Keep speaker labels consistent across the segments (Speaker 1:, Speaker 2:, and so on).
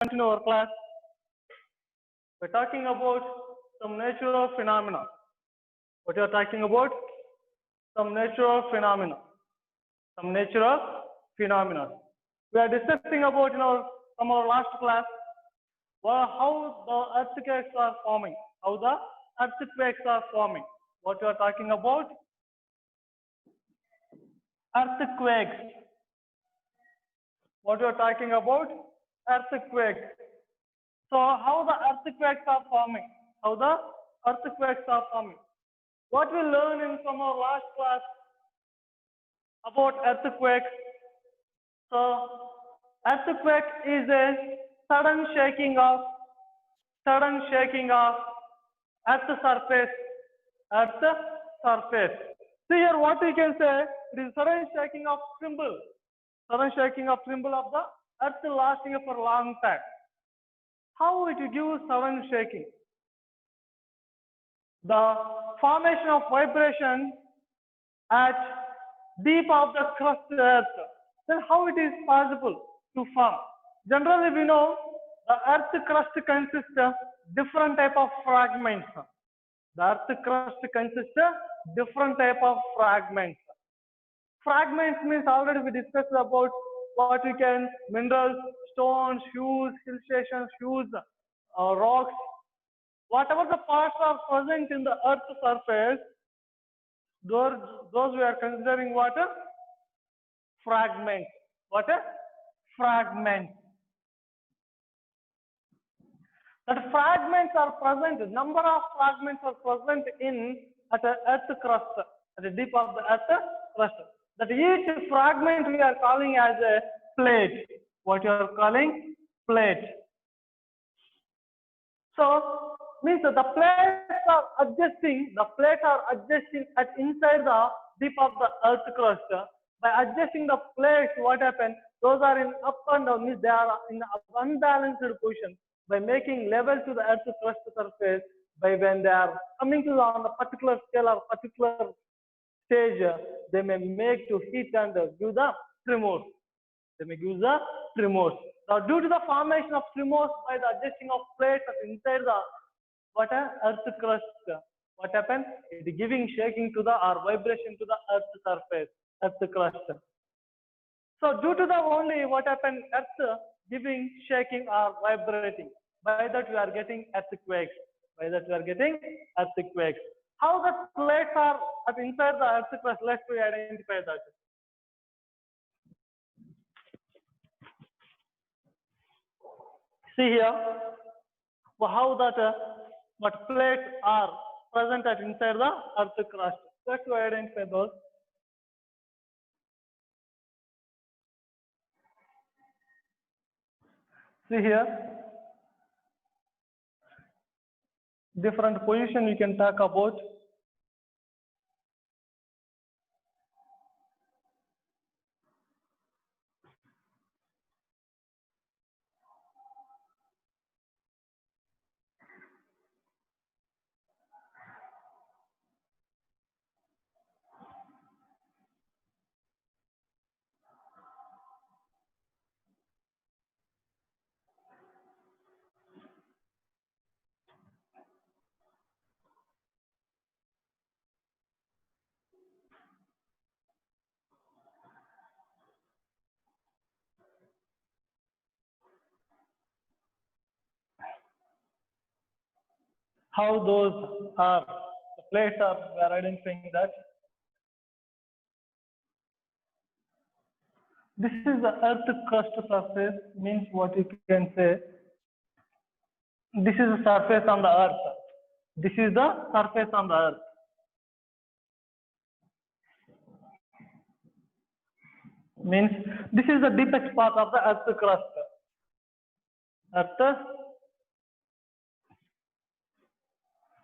Speaker 1: continue our class. We're talking about some natural phenomena. What you are talking about? Some natural phenomena. Some natural phenomena. We are discussing about from our last class how the earthquakes are forming. How the earthquakes are forming. What you are talking about? Earthquakes. What you are talking about? Earthquakes. So how the earthquakes are forming? How the earthquakes are forming? What we learned in from our last class about earthquakes? So earthquake is a sudden shaking of earth surface. Earth surface. See here what we can say, it is sudden shaking of tremble. Sudden shaking of tremble of the earth lasting for a long time. How it gives sudden shaking? The formation of vibration at deep of the crust earth. Then how it is possible to form? Generally we know the earth crust consists of different type of fragments. The earth crust consists of different type of fragments. Fragments means already we discussed about what we can minerals, stones, hues, hill stations, hues, rocks. Whatever the parts are present in the earth surface, those we are considering what? Fragments. What? Fragments. That fragments are present, number of fragments are present at the earth crust, at the deep of the earth crust. That each fragment we are calling as a plate. What you are calling? Plate. So means that the plates are adjusting at inside the deep of the earth crust. By adjusting the plates, what happens? Those are in up and down, means they are in unbalanced position. By making level to the earth crust surface, by when they are coming to on a particular scale or particular stage, they may make to heat and give the tremors. They may give the tremors. Now, due to the formation of tremors by the adjusting of plates inside the earth crust, what happens? It is giving shaking to the or vibration to the earth surface, earth crust. So, due to the only what happens, earth giving shaking or vibrating. By that we are getting earthquakes. By that we are getting earthquakes. How the plates are inside the earth crust? Let's we identify that. See here how that what plates are present at inside the earth crust. Let's we identify those. See here, different position we can talk about. How those are, the plates are, we are identifying that. This is the earth crust surface, means what you can say. This is the surface on the earth. This is the surface on the earth. Means this is the deepest part of the earth crust. Earth,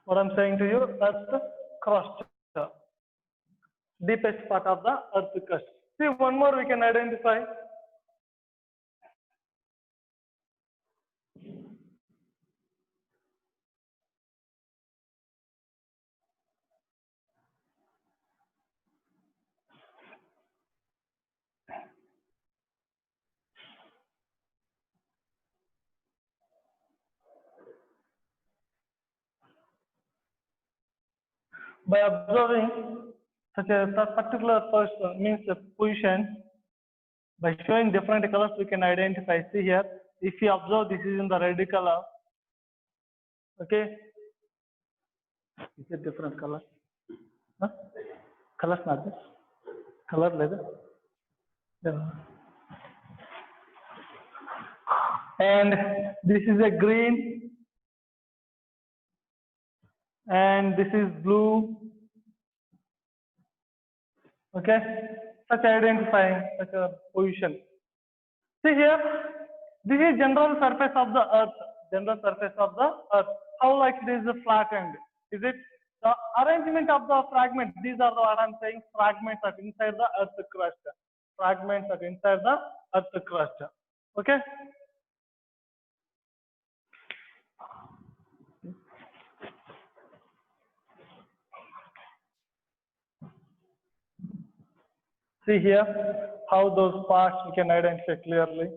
Speaker 1: what I'm saying to you, earth crust. Deepest part of the earth crust. See, one more we can identify. by observing such a particular person means the position. By showing different colors, we can identify. See here, if you observe, this is in the red color. Okay, is it different color? Huh? Colors not this. Color leather. Yeah. And this is a green. And this is blue. Okay, such identifying such a position. See here, this is general surface of the earth. General surface of the earth. How like it is flattened? Is it the arrangement of the fragments? These are the what I'm saying, fragments are inside the earth crust. Fragments are inside the earth crust. Okay. See here how those parts we can identify clearly.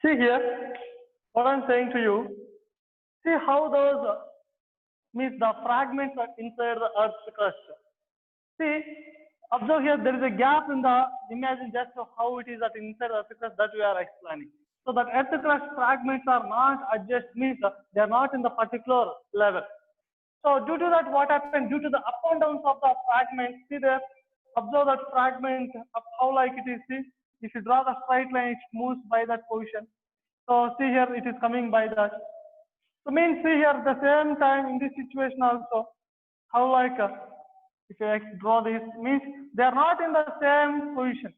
Speaker 1: See here, what I'm saying to you, see how those means the fragments are inside the earth's crust. See, observe here, there is a gap in the, imagine just how it is that inside the earth crust that we are explaining. So that earth crust fragments are not adjust, means they are not in the particular level. So due to that, what happened? Due to the up and downs of the fragments, see there, observe that fragment of how like it is, see, if you draw the straight line, it moves by that position. So see here, it is coming by that. So means see here, at the same time in this situation also, how like, if I draw this, means they are not in the same position.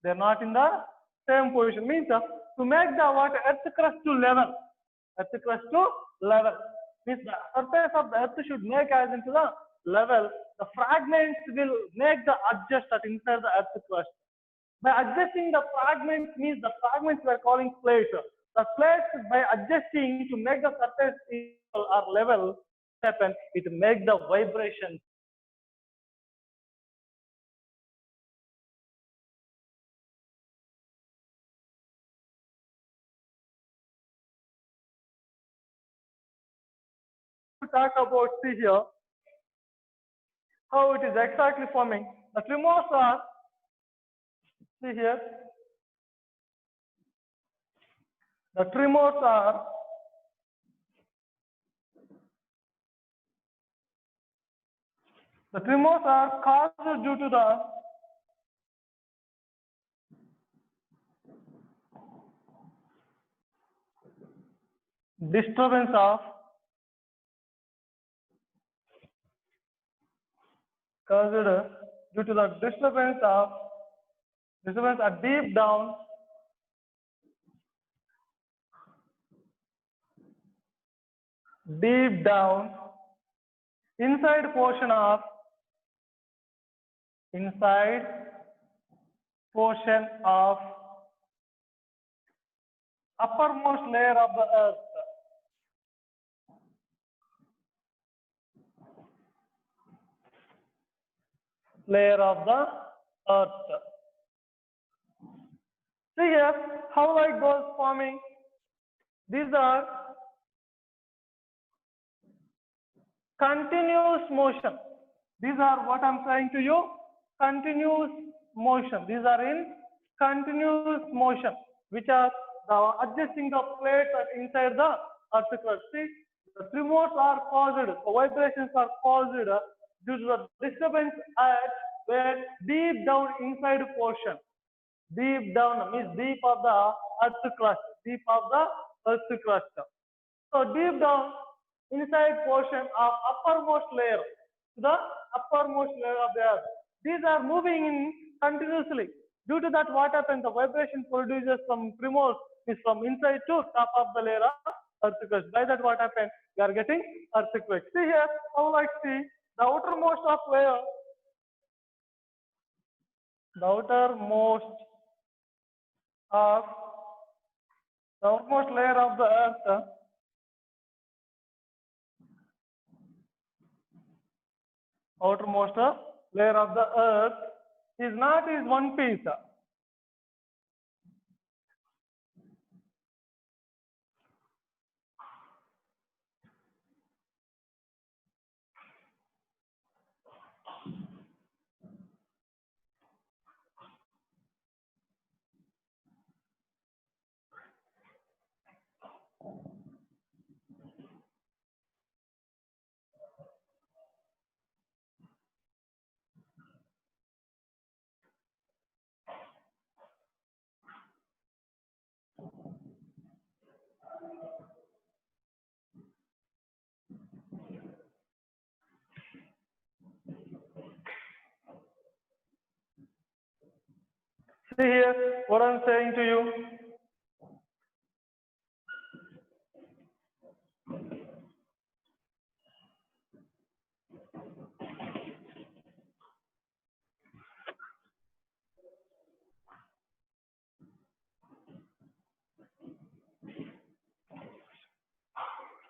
Speaker 1: They are not in the same position. Means to make the what earth crust to level. Earth crust to level. Means the surface of the earth should make as into the level. The fragments will make the adjust at inside the earth crust. By adjusting the fragments means the fragments we are calling plates. The plates by adjusting to make the surface equal or level happen, it makes the vibration. To talk about see here how it is exactly forming. The tremors are see here. The tremors are caused due to the disturbance of disturbance are deep down inside portion of uppermost layer of the earth. Layer of the earth. See here how like goes forming. These are continuous motion. These are what I'm saying to you. Continuous motion. These are in continuous motion, which are the adjusting the plates inside the earth crust. See, the tremors are caused, the vibrations are caused due to the disturbance at where deep down inside portion. Deep down means deep of the earth crust. Deep of the earth crust. So deep down inside portion of uppermost layer, the uppermost layer of the earth. These are moving in continuously. Due to that, what happens? The vibration produces some tremors is from inside to top of the layer of earthquake. By that, what happens? You are getting earthquake. See here, how like see the outermost of layer, the outermost of the outermost layer of the earth, outermost layer of the earth is not is one piece. See here, what I'm saying to you.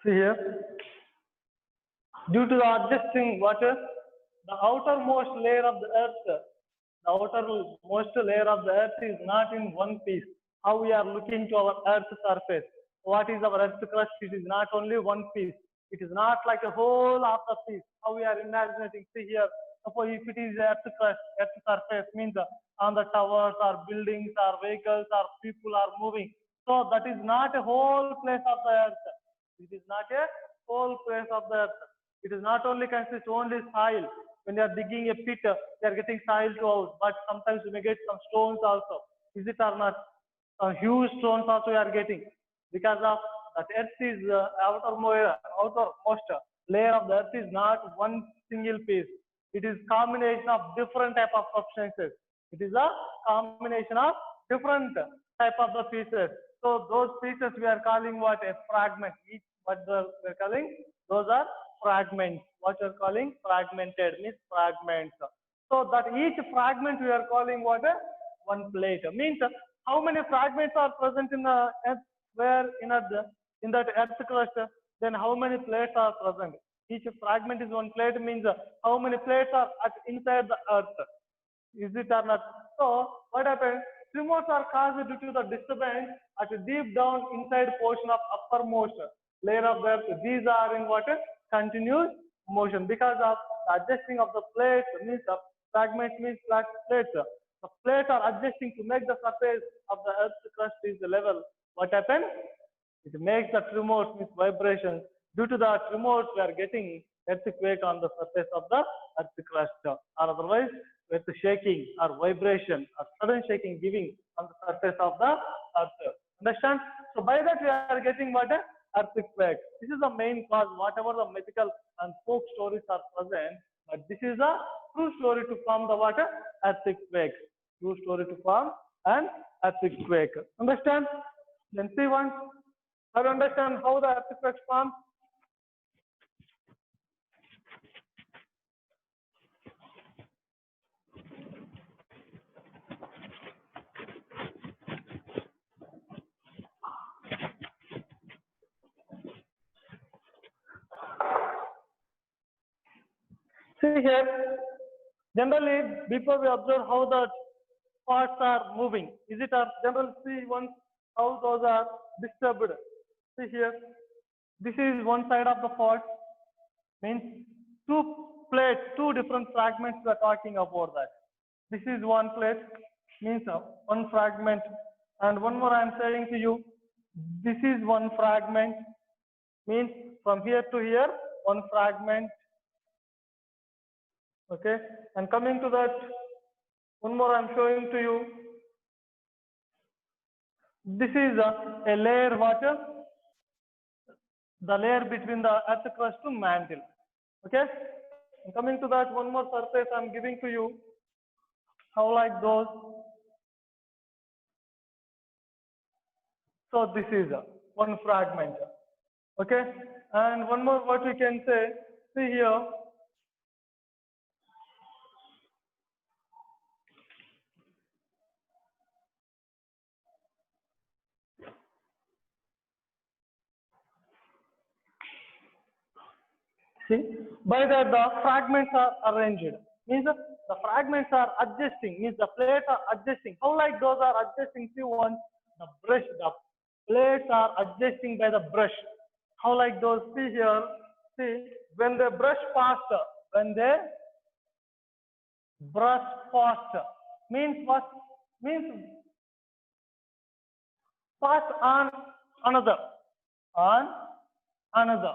Speaker 1: See here, due to the adjusting water, the outermost layer of the earth, the outermost layer of the earth is not in one piece. How we are looking to our earth surface. What is our earth crust? It is not only one piece. It is not like a whole of the piece. How we are imagining. See here, suppose if it is earth crust, earth surface means on the towers or buildings or vehicles or people are moving. So that is not a whole place of the earth. It is not a whole place of the earth. It is not only consist only soil. When you are digging a pit, they are getting soil to out, but sometimes you may get some stones also. Is it or not? Huge stones also you are getting because of that earth is outermost layer of the earth is not one single piece. It is combination of different type of substances. It is a combination of different type of the pieces. So those pieces we are calling what? A fragment. Each what we are calling? Those are fragments. What we are calling? Fragmented means fragments. So that each fragment we are calling what? One plate. Means how many fragments are present in the earth? Where in that earth crust? Then how many plates are present? Each fragment is one plate means how many plates are inside the earth? Is it or not? So what happens? Tremors are caused due to the disturbance at a deep down inside portion of uppermost layer of the earth. These are in what? Continuous motion because of the adjusting of the plates means fragments means plates. The plates are adjusting to make the surface of the earth's crust is level. What happens? It makes the tremors means vibrations. Due to the tremors, we are getting earthquake on the surface of the earth crust, or otherwise with shaking or vibration or sudden shaking giving on the surface of the earth. Understand? So by that we are getting what? Earthquake. This is the main cause. Whatever the mythical and folk stories are present, but this is a true story to form the what? Earthquake. True story to form an earthquake. Understand? Then see one. How to understand how the earthquakes form? See here, generally before we observe how the parts are moving, is it our general see once how those are disturbed? See here, this is one side of the fault, means two plates, two different fragments we are talking about that. This is one plate, means one fragment, and one more I am saying to you, this is one fragment, means from here to here, one fragment. Okay, and coming to that, one more I'm showing to you. This is a layer water, the layer between the earth crust to mantle. Okay, and coming to that, one more surface I'm giving to you. How like those? So this is one fragment. Okay, and one more what we can say. See here. See, by that the fragments are arranged. Means the fragments are adjusting. Means the plates are adjusting. How like those are adjusting? See one, the brush, the plates are adjusting by the brush. How like those? See here. See, when they brush faster, when they brush faster, means what? Means pass on another, on another.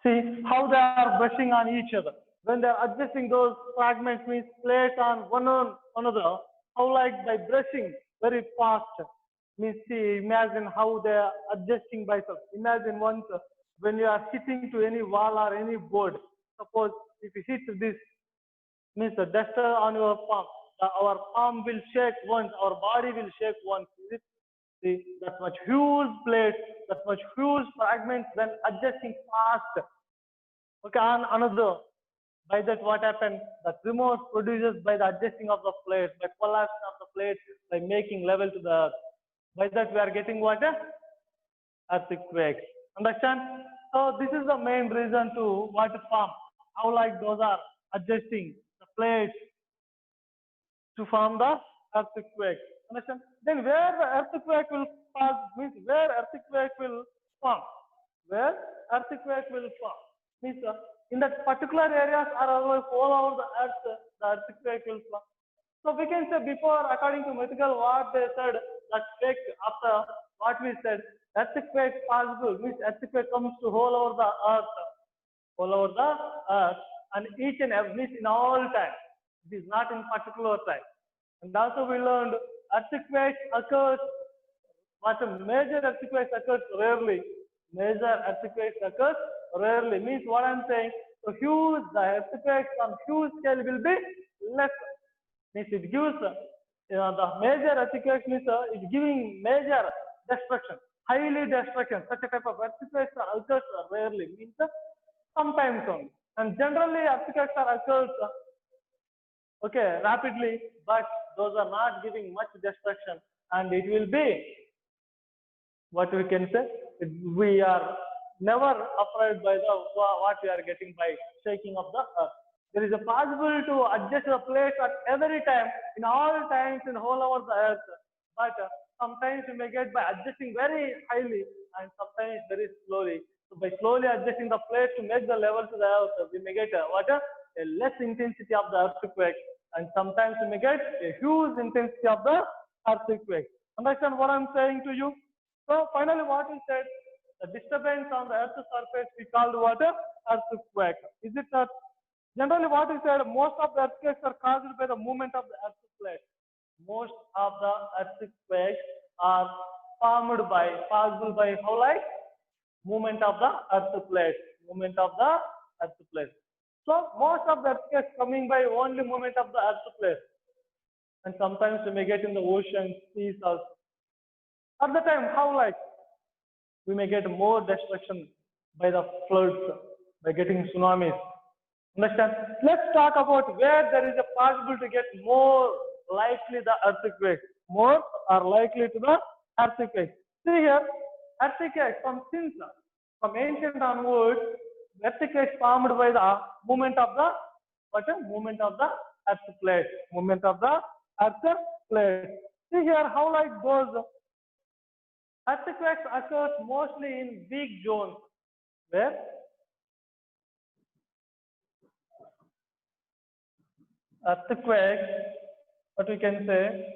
Speaker 1: See how they are brushing on each other. When they are adjusting those fragments, means plates on one on another. How like by brushing very fast. Means see, imagine how they are adjusting by self. Imagine once when you are hitting to any wall or any board. Suppose if you hit this, means the duster on your palm, our palm will shake once, our body will shake once. Is it? See, that much huge plate, that much huge fragments, then adjusting fast. Okay, on another. By that, what happened? The tremors produces by the adjusting of the plate, by collapse of the plate, by making level to the earth. By that, we are getting what? Earthquakes. Understand? So this is the main reason to what form. How like those are adjusting the plates to form the earthquake. Understand? Then where the earthquake will pass means where earthquake will form. Where earthquake will form means in that particular areas are all over the earth, the earthquake will form. So we can say before, according to mythical, what they said that fake after what we said, earthquake possible means earthquake comes to all over the earth, all over the earth, and each and every means in all time. It is not in particular time. And also we learned earthquake occurs, but major earthquakes occurs rarely. Major earthquakes occurs rarely. Means what I'm saying, so huge, the earthquakes on huge scale will be less. Means it gives, the major earthquakes means it's giving major destruction, highly destruction. Such a type of earthquakes are occurs rarely, means sometimes only. And generally earthquakes are occurs okay, rapidly, but those are not giving much destruction, and it will be what we can say. We are never afraid by the what we are getting by shaking of the earth. There is a possibility to adjust the place at every time, in all times, in all over the earth. But sometimes you may get by adjusting very highly, and sometimes very slowly. So by slowly adjusting the place to make the level to the earth, we may get a less intensity of the earthquake, and sometimes we may get a huge intensity of the earthquake. Understand what I'm saying to you? So finally, what we said, the disturbance on the earth's surface we called what? Earthquake. Is it that? Generally, what we said, most of the earthquakes are caused by the movement of the earth plate. Most of the earthquakes are formed by, possible by how like? Movement of the earth plate. Movement of the earth plate. So most of the earthquakes coming by only movement of the earth plate. And sometimes we may get in the ocean, seas also. At the time, how like? We may get more destruction by the floods, by getting tsunamis. Understand? Let's talk about where there is a possible to get more likely the earthquake. More are likely to the earthquake. See here, earthquake from since, from ancient onwards, earthquake formed by the movement of the what? Movement of the earth plate. Movement of the earth plate. See here how like those earthquakes occurs mostly in weak zones. Where? Earthquake, what we can say,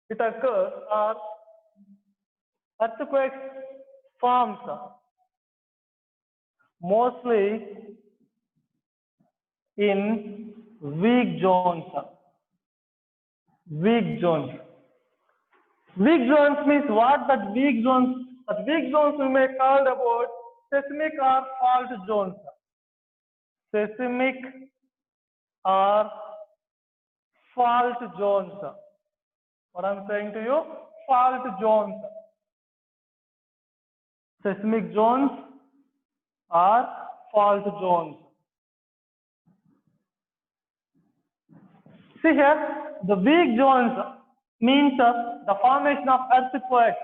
Speaker 1: it occurs or earthquake forms mostly in weak zones. Weak zones. Weak zones means what? That weak zones we may call about seismic or fault zones. Seismic or fault zones. What I'm saying to you, fault zones. Seismic zones or fault zones. See here, the weak zones means the formation of earthquakes.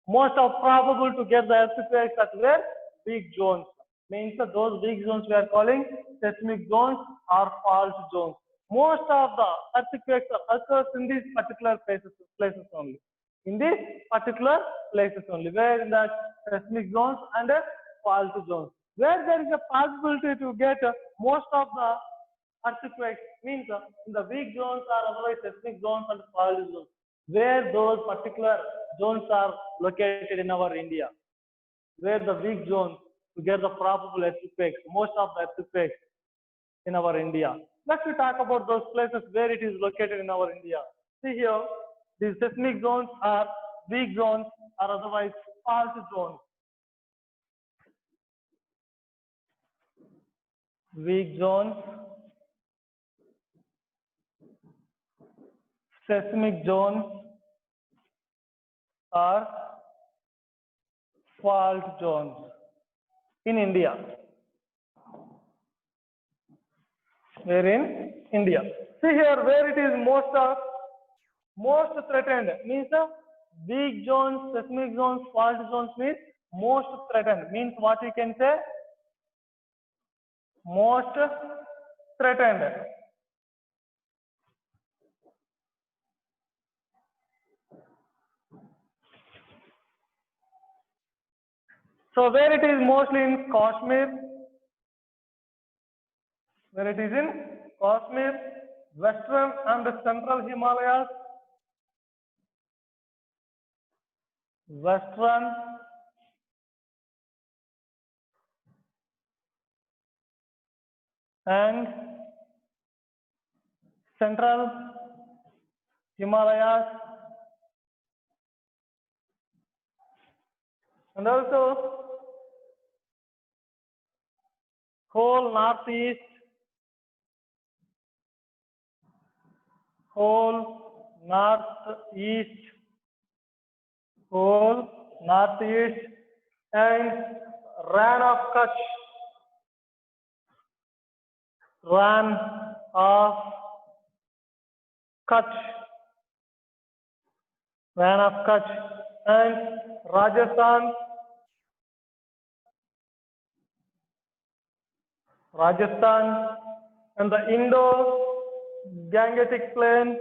Speaker 1: Most of probable to get the earthquakes at where? Weak zones. Means those weak zones we are calling seismic zones or fault zones. Most of the earthquakes occurs in these particular places only. In these particular places only, where in the seismic zones and fault zones. Where there is a possibility to get most of the earthquakes means in the weak zones or otherwise seismic zones and fault zones, where those particular zones are located in our India, where the weak zones to get the probable earthquakes, most of the earthquakes in our India. Let's talk about those places where it is located in our India. See here, these seismic zones are weak zones or otherwise fault zones. Weak zones, seismic zones or fault zones in India. Where in India. See here where it is most threatened means weak zones, seismic zones, fault zones means most threatened means what you can say most threatened. So where it is mostly in Kashmir, where it is in Kashmir, Western and Central Himalayas, Western and Central Himalayas, and also whole northeast, whole northeast, whole northeast, and Ran of Kutch, Ran of Kutch, Ran of Kutch, and Rajasthan, Rajasthan, and the Indo-Gangetic Plain,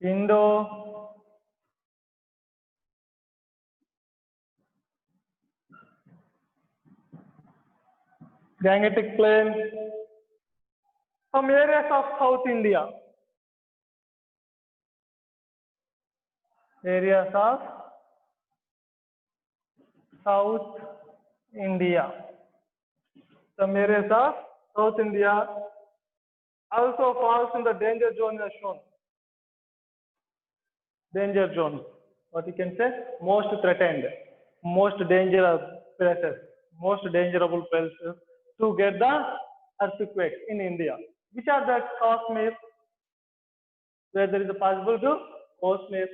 Speaker 1: Indo-Gangetic Plain, some areas of South India, areas of South India, some areas of South India also falls in the danger zone as shown. Danger zone, what you can say, most threatened, most dangerous places, most dangerable places to get the earthquakes in India. Which are that? Kashmir, where there is a possibility to Kashmir,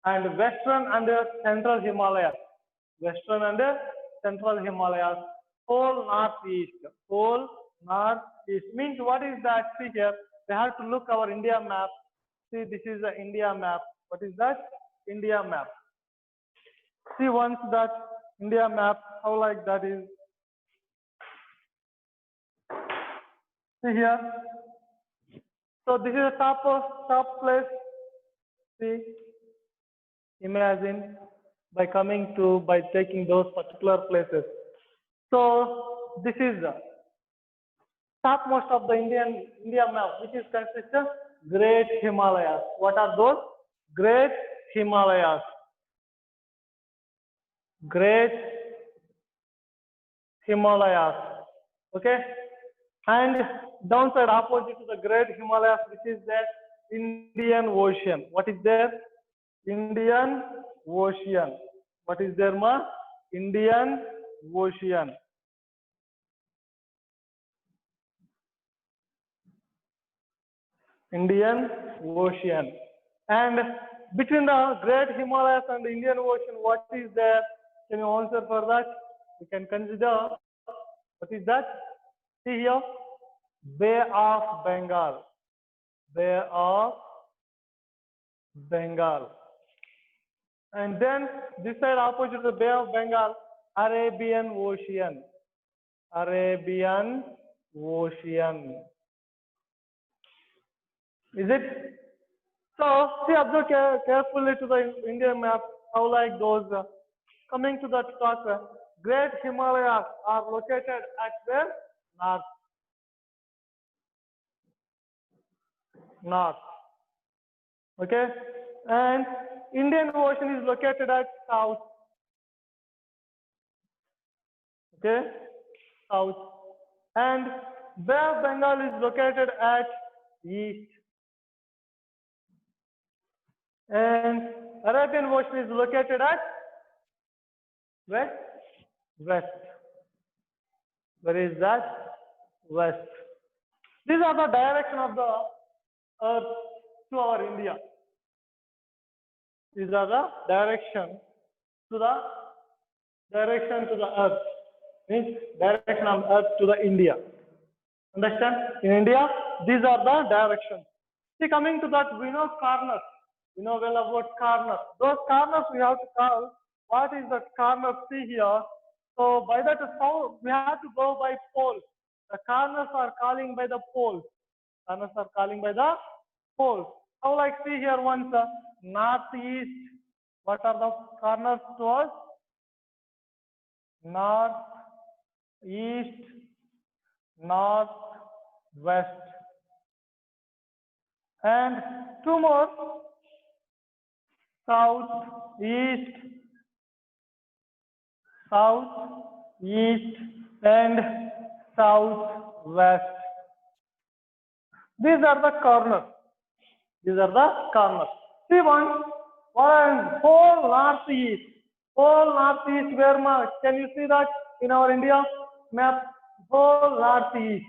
Speaker 1: and Western and Central Himalayas, Western and Central Himalayas, whole northeast, whole northeast means what is that? See here, we have to look our India map. See, this is the India map. What is that? India map. See once that India map, how like that is. See here. So this is a top place. See, imagine by taking those particular places. So this is the topmost of the India map, which is consist of Great Himalayas. What are those? Great Himalayas. Great Himalayas. Okay. And downside opposite to the Great Himalayas, which is the Indian Ocean. What is there? Indian Ocean. What is there, ma? Indian Ocean. Indian Ocean. And between the Great Himalayas and the Indian Ocean, what is there? Can you answer for that? You can consider. What is that? See here, Bay of Bengal. Bay of Bengal. And then this side opposite the Bay of Bengal, Arabian Ocean. Arabian Ocean. Is it? So, see, observe carefully to the Indian map, how like those, coming to that top, Great Himalayas are located at where? North. North. Okay? And Indian Ocean is located at south. Okay? South. And Bay of Bengal is located at east. And Arabian Ocean is located at west. West. Where is that? West. These are the direction of the Earth to our India. These are the direction to the Earth. Means direction of Earth to the India. Understand? In India, these are the directions. See, coming to that, we know corners. We know well about corners. Those corners we have to call. What is the corner? See here. So by that we have to go by poles. The corners are calling by the poles. Corners are calling by the poles. How like see here once northeast. What are the corners towards? North, east, north, west. And two more. South, east, and southwest. These are the corners. These are the corners. See one whole northeast. Whole northeast where mark? Can you see that in our India map? Whole northeast.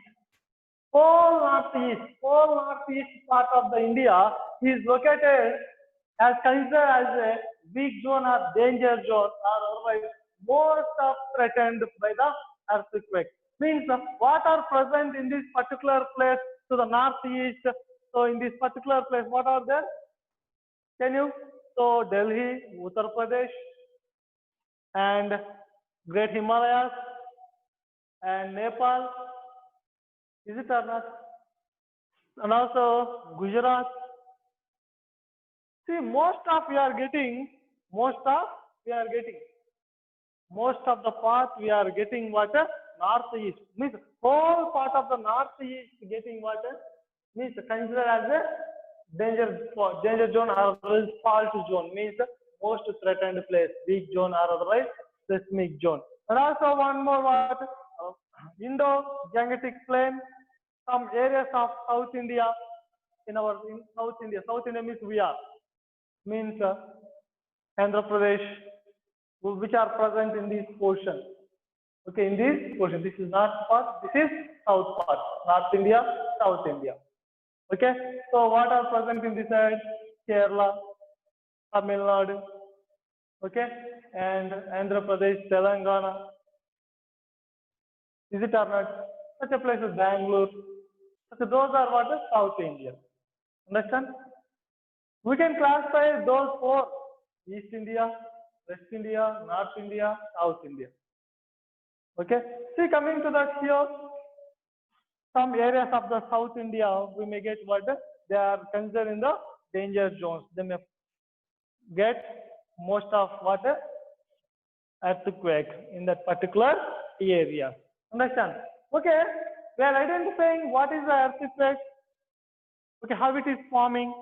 Speaker 1: Whole northeast part of the India is located as considered as a weak zone or danger zone, or otherwise most of threatened by the earthquake. Means what are present in this particular place to the northeast. So in this particular place, what are there? Can you? So Delhi, Uttar Pradesh, and Great Himalayas, and Nepal. Is it or not? And also Gujarat. See, most of the part we are getting water northeast. Means whole part of the northeast getting water means considered as a danger zone or otherwise fault zone. Means most threatened place, weak zone or otherwise seismic zone. And also one more water, Indo-Gangetic Plain, some areas of South India. In South India means means Andhra Pradesh, which are present in this portion. Okay, in this portion, this is north part, this is south part. North India, South India. Okay, so what are present in this side? Kerala, Tamil Nadu, okay, and Andhra Pradesh, Telangana. Is it or not? Such a place as Bangalore. So those are what is South India. Understand? We can classify those four: East India, West India, North India, South India. Okay. See, coming to that here, some areas of the South India, we may get what they are considered in the danger zones. They may get most of what earthquake in that particular area. Understand? Okay. We are identifying what is the earthquake. Okay, how it is forming.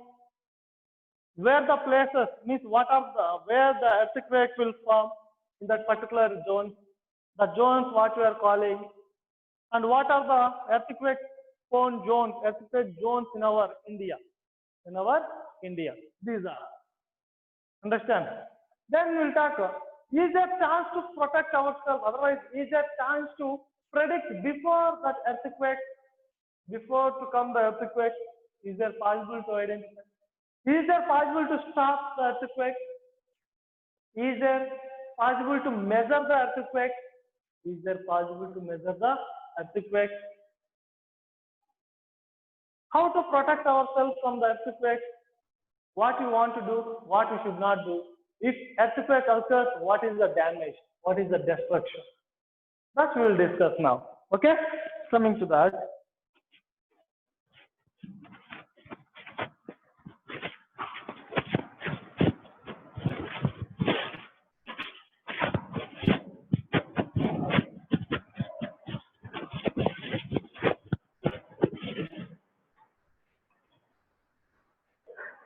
Speaker 1: Where the places means where the earthquake will form in that particular zone, the zones what we are calling, and what are the earthquake zones in our India. These are. Understand? Then we will talk Is there a chance to protect ourselves? Otherwise, is there a chance to predict before that earthquake, before to come the earthquake? Is there possible to identify? Is there possible to stop the earthquake? Is there possible to measure the earthquake? Is there possible to measure the earthquake? How to protect ourselves from the earthquake? What you want to do, what you should not do. If earthquake occurs, what is the damage? What is the destruction? That we will discuss now. Okay? Coming to that.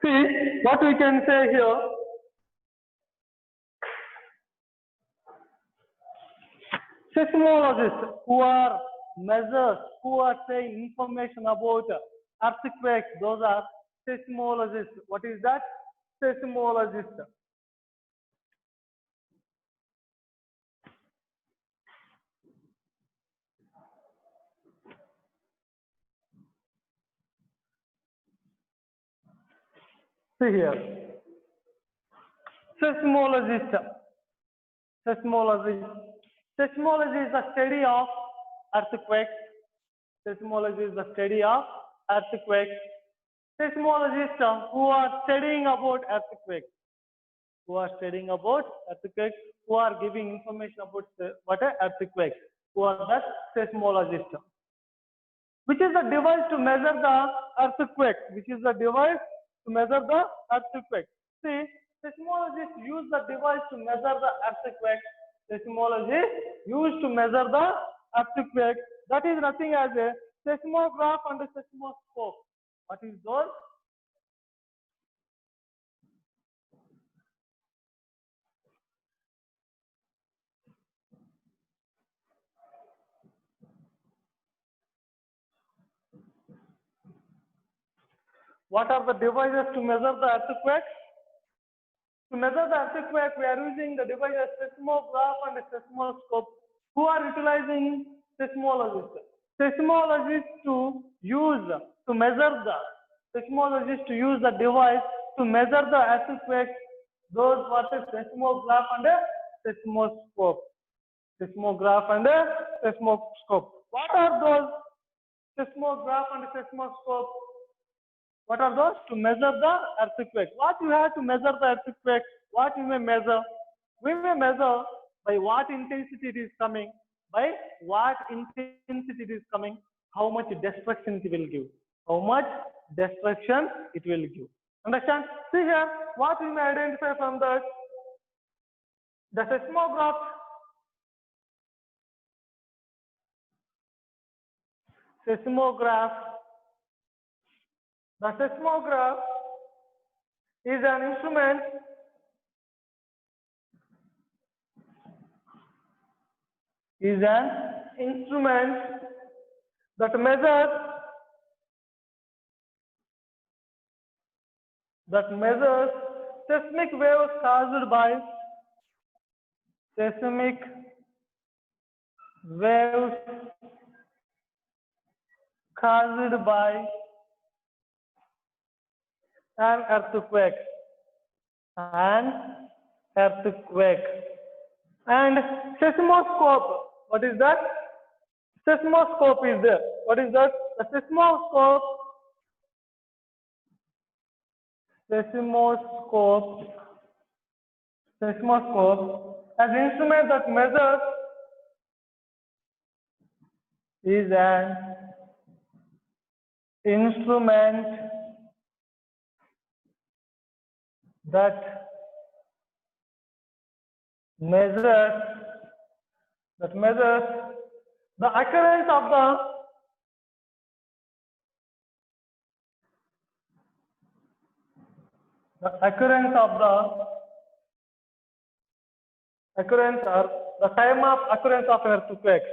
Speaker 1: See, what we can say here, seismologists who are measures, who are saying information about earthquakes, those are seismologists. What is that? Seismologist. See here. Seismologist. Seismology. Seismology is the study of earthquakes. Seismology is the study of earthquakes. Seismologists who are studying about earthquakes, who are studying about earthquakes, who are giving information about what are earthquakes, who are that seismologists. Which is the device to measure the earthquake? Which is the device to measure the earthquake? See, seismologists use the device to measure the earthquake. Seismologists use to measure the earthquake. That is nothing as a seismograph and a seismoscope. What is those? What are the devices to measure the earthquake? To measure the earthquake, we are using the devices seismograph and seismoscope. Who are utilizing seismologists? Seismologists to use to measure the seismologists to use the device to measure the earthquake. Those what is seismograph and seismoscope. Seismograph and seismoscope. What are those seismograph and seismoscope? What are those? To measure the earthquake. What you have to measure the earthquake? What you may measure? We may measure by what intensity it is coming, by what intensity it is coming, how much destruction it will give, how much destruction it will give. Understand? See here, what we may identify from that? The seismograph. Seismograph. The seismograph is an instrument that measures seismic waves caused by an earthquake. And seismoscope, what is that? Seismoscope is there. What is that? The seismoscope as an instrument that measures is an instrument that measures the occurrence of the time of occurrence of earthquakes.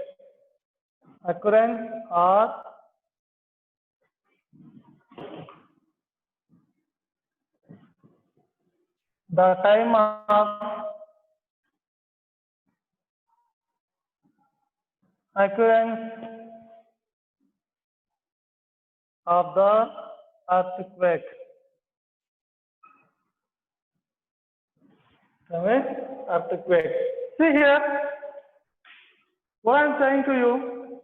Speaker 1: The time of occurrence of the earthquake. Earthquake. See here, what I'm saying to you,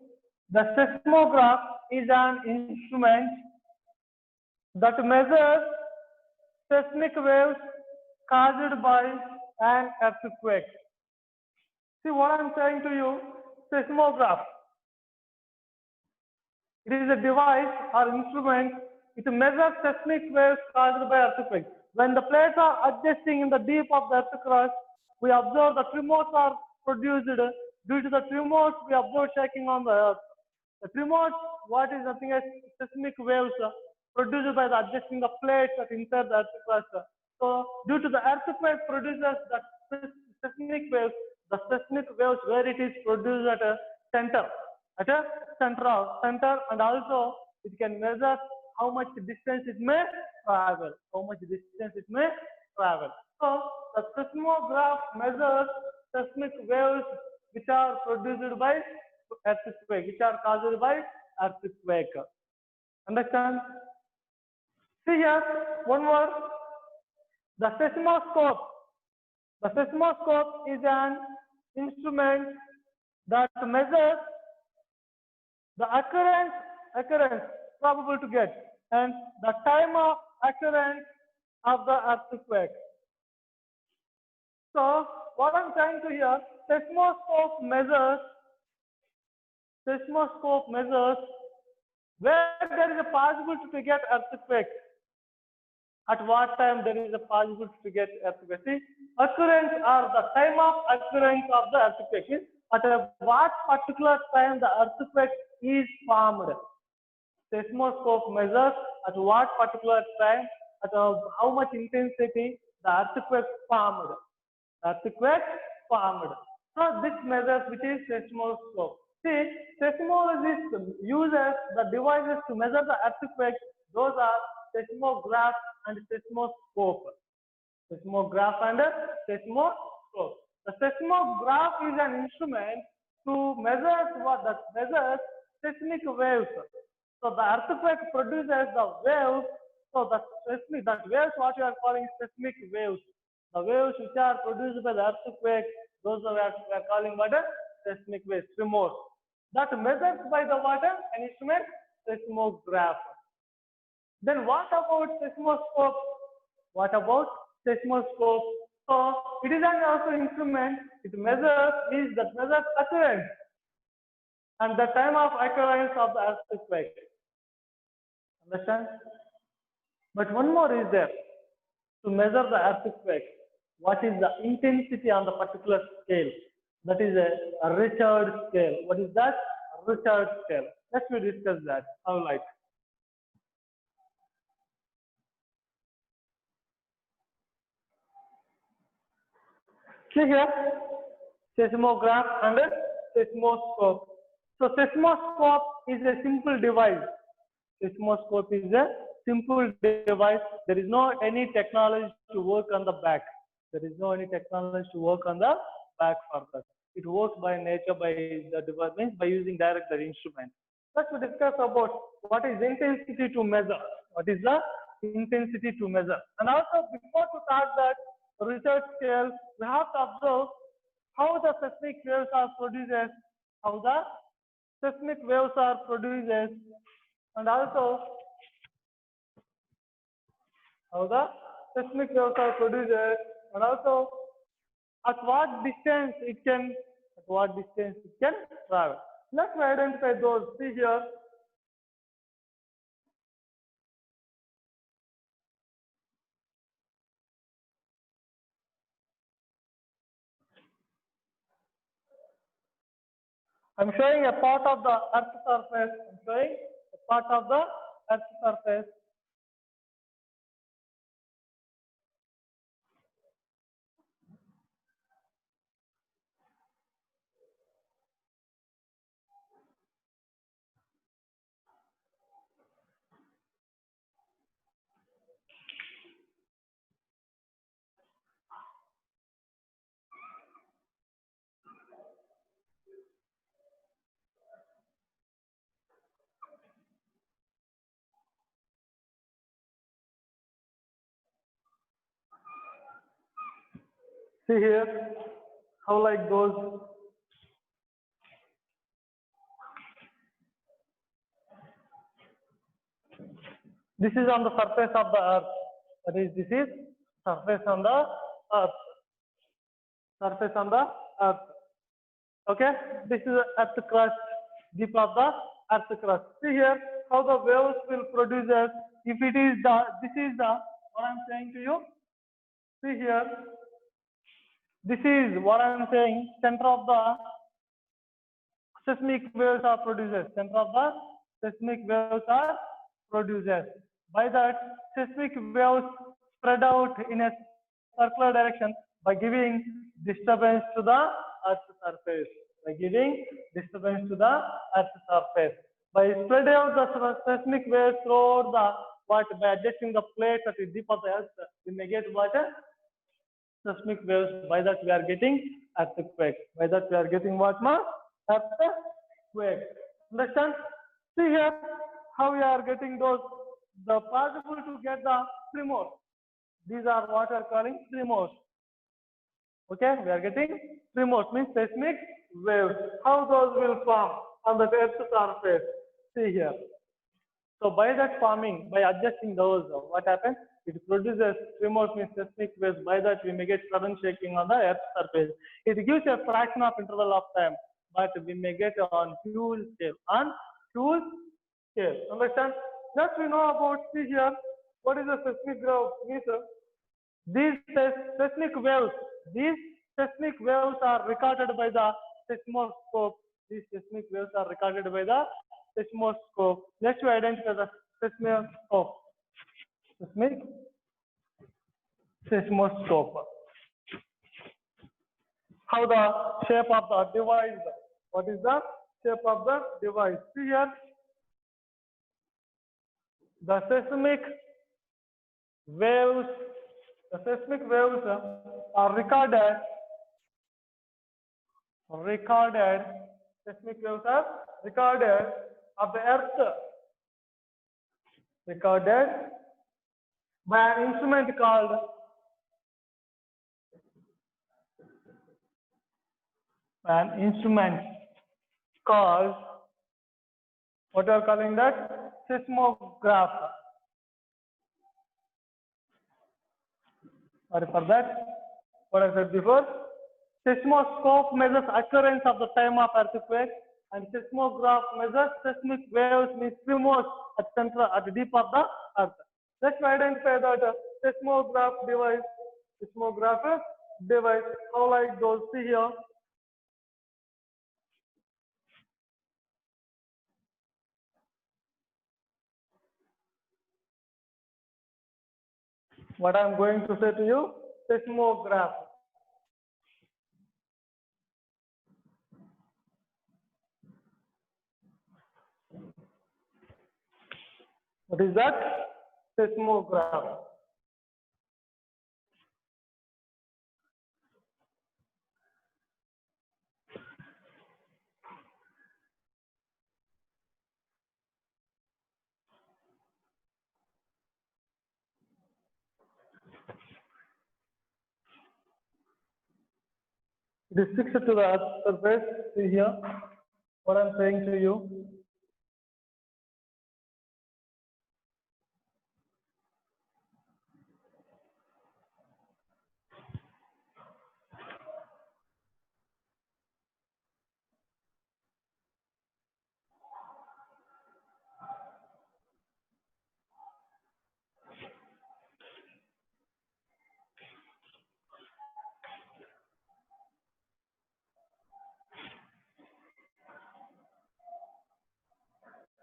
Speaker 1: the seismograph is an instrument that measures seismic waves caused by an earthquake. See what I'm saying to you, seismograph. It is a device or instrument. It measures seismic waves caused by earthquakes. When the plates are adjusting in the deep of the earth crust, we observe the tremors are produced. Due to the tremors, we observe shaking on the earth. The tremors, what is nothing as seismic waves produced by the adjusting the plates that inside the earth crust. So, due to the earthquake produces the seismic waves, where it is produced at a center, center, and also it can measure how much distance it may travel. So the seismograph measures seismic waves which are produced by earthquake, which are caused by earthquake. Understand? See here, one more. The seismoscope. The seismoscope is an instrument that measures the occurrence probable to get, and the time of occurrence of the earthquake. So what I'm trying to here, seismoscope measures where there is a possibility to get earthquake. At what time there is a possibility to get earthquake. See, occurrence or the time of occurrence of the earthquake. At what particular time the earthquake is formed. Seismoscope measures at what particular time, at how much intensity the earthquake formed. So this measures which is seismoscope. See, seismologists uses the devices to measure the earthquake. Those are seismograph and seismoscope. The seismograph is an instrument to measures seismic waves. So the earthquake produces the waves. So that waves what you are calling seismic waves. The waves which are produced by the earthquake, those are what we are calling what a seismic waves, tremors. That measures by the water an instrument, seismograph. Then what about seismoscope? So it is an also instrument. It measures occurrence and the time of occurrence of the earthquake. Understand? But one more is there. To measure the earthquake, what is the intensity on the particular scale? That is a Richard scale. What is that? Richard scale. Let's discuss that. How like? See here, seismograph and a seismoscope. So seismoscope is a simple device. Seismoscope is a simple device. There is no any technology to work on the back. For that. It works by nature by the device by using direct the instrument. Let's discuss about what is intensity to measure. What is the intensity to measure? And also before to start that research scale, we have to observe how the seismic waves are produced, and also how the seismic waves are produced, and also at what distance it can travel. Let's identify those. See here. I'm showing a part of the earth surface. See here, how like those. This is on the surface of the earth. That is, this is surface on the earth. Surface on the earth. Okay, this is earth crust, deep of the earth crust. See here how the waves will produce. If it is the, this is the, what I'm saying to you. See here, this is what I'm saying. Center of the seismic waves are produced. Center of the seismic waves are produced. By that, seismic waves spread out in a circular direction by giving disturbance to the Earth's surface. By giving disturbance to the Earth's surface. By spreading out the seismic waves throughout the what, by adjusting the plates at the deep of the Earth, we may get what? Seismic waves. By that we are getting earthquake. By that we are getting what, ma? Earthquake. Understand? See here how we are getting those. The possible to get the tremors. These are what we are calling tremors. Okay, we are getting tremors means seismic waves. How those will form on the Earth's surface? See here. So by that forming, by adjusting those, what happens? It produces tremors means seismic waves. By that we may get sudden shaking on the Earth's surface. It gives a fraction of interval of time, but we may get on huge scale. On huge scale. Understand? Just we know about, see here, what is a seismic wave means? These seismic waves are recorded by the seismoscope. These seismic waves are recorded by the seismoscope. Let's identify the seismoscope. Seismoscope. How the shape of the device? What is the shape of the device? See here. The seismic waves are recorded. Seismic waves are recorded of the Earth. Recorded by an instrument called what we are calling that? Seismograph. Sorry for that. What I said before. Seismoscope measures occurrence of the time of earthquake, and seismograph measures seismic waves means tremors at the deep of the earth. Let's identify that seismograph device. How like those? See here. What I am going to say to you, seismograph. What is that? Seismograph. It is fixed to the earth's surface. See here what I am saying to you.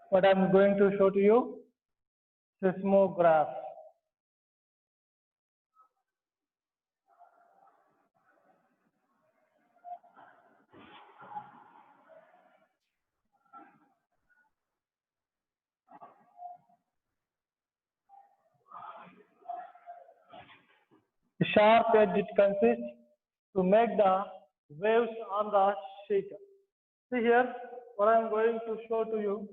Speaker 1: What I am going to show to you, seismograph. The sharp edge it consists to make the waves on the sheet. See here what I am going to show to you.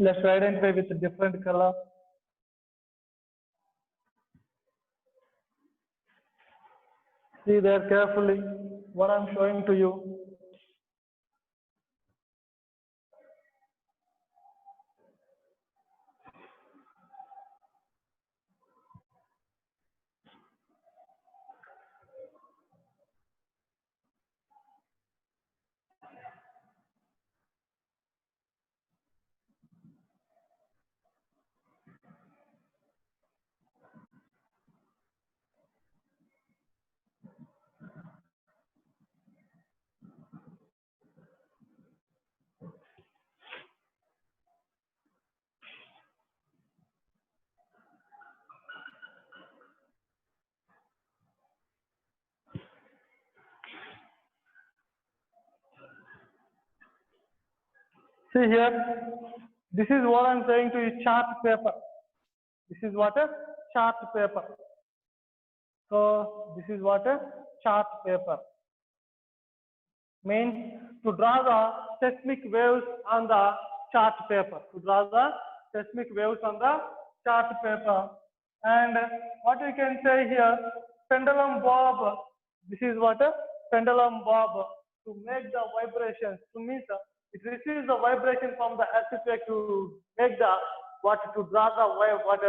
Speaker 1: Let's identify with a different color. See there carefully what I'm showing to you. See here, this is what I'm saying to you, chart paper. This is what a chart paper. So this is what a chart paper. Means to draw the seismic waves on the chart paper. To draw the seismic waves on the chart paper. And what we can say here, pendulum bob. This is what a pendulum bob. To make the vibrations, to mean it receives the vibration from the earthquake to make the what to draw the wave, what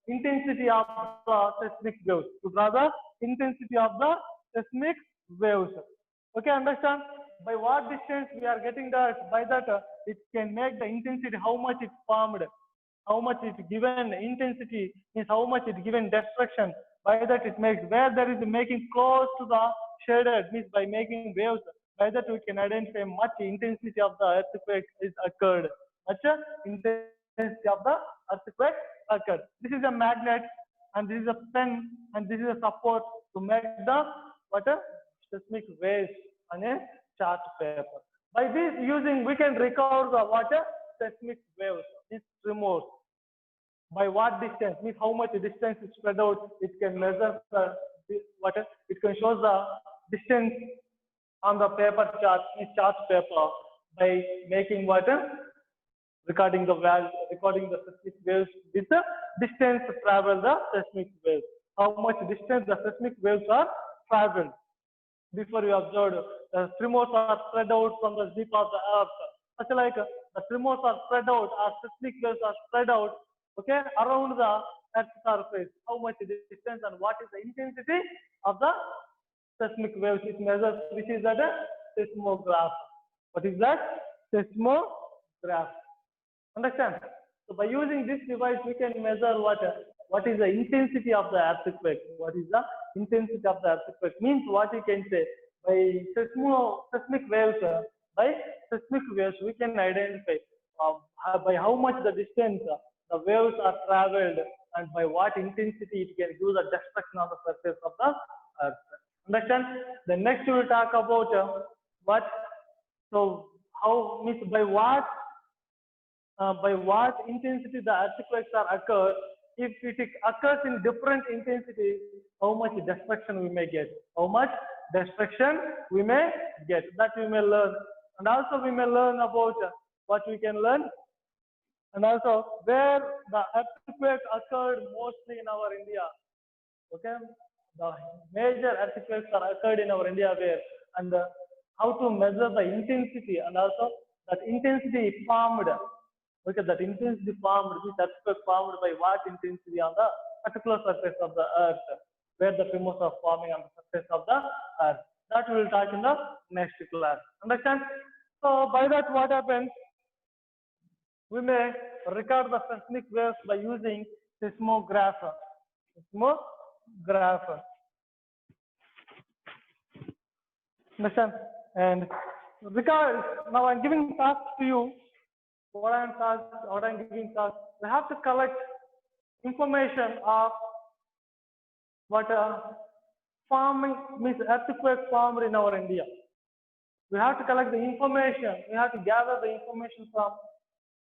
Speaker 1: intensity of the seismic waves. To draw the intensity of the seismic waves. Okay, understand? By what distance we are getting that? By that it can make the intensity, how much it formed, how much it given intensity is how much it given destruction. By that it makes where there is making close to the shaded means by making waves. By that we can identify much intensity of the earthquake is occurred. Much intensity of the earthquake occurred. This is a magnet and this is a pen and this is a support to make the what a seismic waves on a chart paper. By this using we can recover the water seismic waves, these tremors. By what distance means how much distance is spread out. It can measure the water. It can show the distance on the paper chart, chart paper by making water recording the value, recording the seismic waves with the distance travel the seismic waves. How much distance the seismic waves are traveled. Before you observed, the tremors are spread out from the deep of the earth. Such like the tremors are spread out, or seismic waves are spread out, okay, around the earth's surface. How much distance and what is the intensity of the seismic waves it measures, which is that a seismograph. What is that? Seismograph. Understand? So by using this device, we can measure what is the intensity of the earthquake. What is the intensity of the earthquake? Means what you can say by seismic waves. By seismic waves, we can identify by how much the distance the waves are traveled and by what intensity it can do the destruction on the surface of the earth. Understand? The next we will talk about what. So how means by what intensity the earthquakes are occurred. If it occurs in different intensities, how much destruction we may get. How much destruction we may get. That we may learn. And also we may learn about what we can learn. And also where the earthquake occurred mostly in our India. Okay. The major earthquakes are occurred in our India where and how to measure the intensity and also that intensity formed. Okay, that intensity formed, this earthquake formed by what intensity on the particular surface of the earth, where the tremors are forming on the surface of the earth. That we will talk in the next class. Understand? So by that what happens? We may record the seismic waves by using seismograph. Seismograph. Understand? And record. Now I'm giving task to you. What I'm giving task. We have to collect information of what farming means earthquake formed in our India. We have to collect the information. We have to gather the information from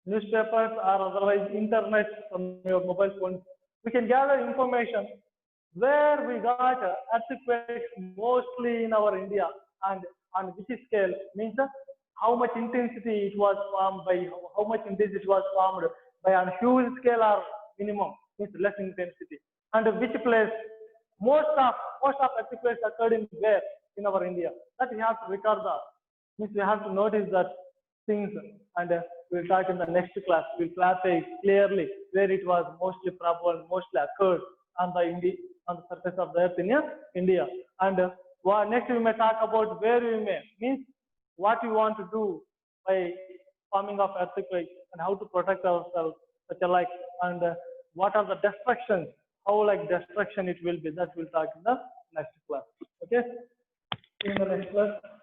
Speaker 1: newspapers or otherwise internet from your mobile phone. We can gather information where we got earthquakes mostly in our India and on which scale means how much intensity it was formed by, how much intensity was formed by on huge scale or minimum, means less intensity, and which place most of earthquakes occurred in where in our India. That we have to record the, means we have to notice that things, and we'll talk in the next class. We'll clarify clearly where it was mostly probable, mostly occurred on the surface of the earth in India. And next we may talk about where we may, means what we want to do by forming of earthquake and how to protect ourselves, such alike, and what are the destructions, how like destruction it will be. That we'll talk in the next class. Okay, in the next class.